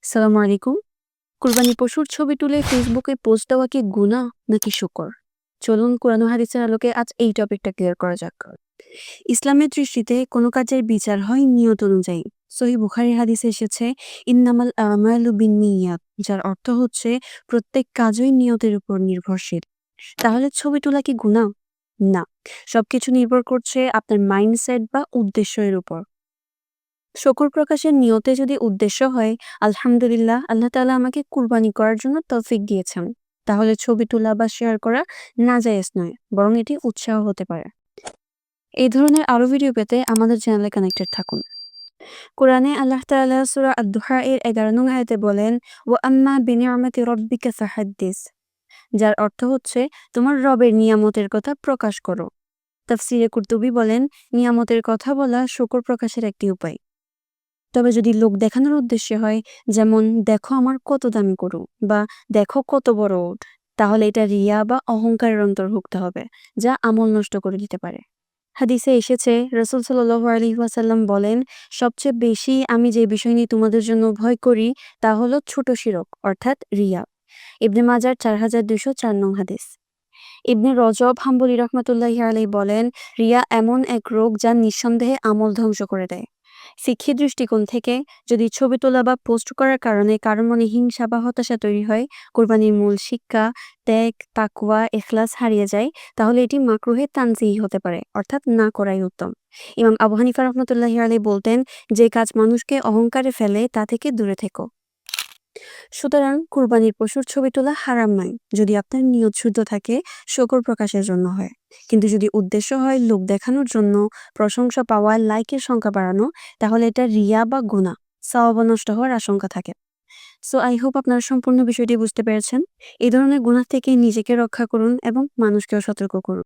সালামু আলাইকুম। কুরবানি পশুর ছবি তুলে ফেসবুকে পোস্ট দেওয়া কি গুনাহ নাকি শুকর? চলুন কোরআন ও হাদিসের আলোকে আজ এই টপিকটা ক্লিয়ার করা যাক। ইসলামের দৃষ্টিতে কোনো কাজের বিচার হয় নিয়ত অনুযায়ী। সহিহ বুখারীর হাদিসে এসেছে ইন্নামাল আমালু বিন্নিয়াত, যার অর্থ হচ্ছে প্রত্যেক কাজই নিয়তের উপর নির্ভরশীল। তাহলে ছবি তোলা কি গুনাহ? না। সবকিছু নির্ভর করছে আপনার মাইন্ডসেট বা উদ্দেশ্যের উপর। শকুর প্রকাশের নিয়তে যদি উদ্দেশ্য হয় আলহামদুলিল্লাহ, আল্লাহ তাআলা আমাকে কুরবানি করার জন্য তৌফিক দিয়েছেন, তাহলে ছবি তোলা বা শেয়ার করা নাজায়েজ নয়, বরং এটি উৎসাহ হতে পারে। এই ধরনের আরো ভিডিও পেতে আমাদের চ্যানেলে কানেক্টেড থাকুন। কোরআনে আল্লাহ তাআলা সূরা আদ-দুহা এর 11 নং আয়াতে বলেন, ওয়া আম্মা বিনিআমাতি রাব্বিকা ফাহাদ্দিস, যার অর্থ হচ্ছে তোমার রবের নিয়ামতের কথা প্রকাশ করো। তাফসিরে কুরতুবী বলেন, নিয়ামতের কথা বলা শুকর প্রকাশের একটি উপায়। তবে যদি লোক দেখানোর উদ্দেশ্যে হয়, যেমন দেখো আমার কত দামি গরু বা দেখো কত বড় উট, তাহলে এটা রিয়া বা অহংকারের অন্তর্ভুক্ত হবে, যা আমল নষ্ট করে দিতে পারে। হাদিসে এসেছে রাসূল সাল্লাল্লাহু আলাইহি ওয়াসাল্লাম বলেন, সবচেয়ে বেশি আমি যে বিষয় নিয়ে তোমাদের জন্য ভয় করি তা হলো ছোট শিরক, অর্থাৎ রিয়া। ইবনে মাজার 4204 নং হাদিস। ইবনে রজব হাম্বলী রহমাতুল্লাহি আলাইহি বলেন, রিয়া এমন এক রোগ যা নিঃসন্দেহে আমল ধ্বংস করে দেয়। ফিকহি দৃষ্টিকোণ থেকে যদি ছবি তোলা বা পোস্ট করার কারণে কারো মনে হিংসা বা হতাশা তৈরি হয়, কোরবানির মূল শিক্ষা ত্যাগ, তাকওয়া, ইখলাস হারিয়ে যায়, তাহলে এটি মাকরুহে তানজিহি হতে পারে, অর্থাৎ না করাই উত্তম। ইমাম আবু হানিফা রহমতুল্লাহি আলাইহি বলতেন, যে কাজ মানুষকে অহংকারে ফেলে তা থেকে দূরে থেকো। সুতরাং কুরবানির পশুর ছবি তোলা হারাম নয়, যদি আপনার নিয়ত শুদ্ধ থাকে, শকর প্রকাশের জন্য হয়। কিন্তু যদি উদ্দেশ্য হয় লোক দেখানোর জন্য, প্রশংসা পাওয়া, লাইকের সংখ্যা বাড়ানো, তাহলে এটা রিয়া বা গুনাহ, সওয়াব নষ্ট হওয়ার আশঙ্কা থাকে। সো আই হোপ আপনারা সম্পূর্ণ বিষয়টি বুঝতে পেরেছেন। এই ধরনের গুনাহ থেকে নিজেকে রক্ষা করুন এবং মানুষকেও সতর্ক করুন।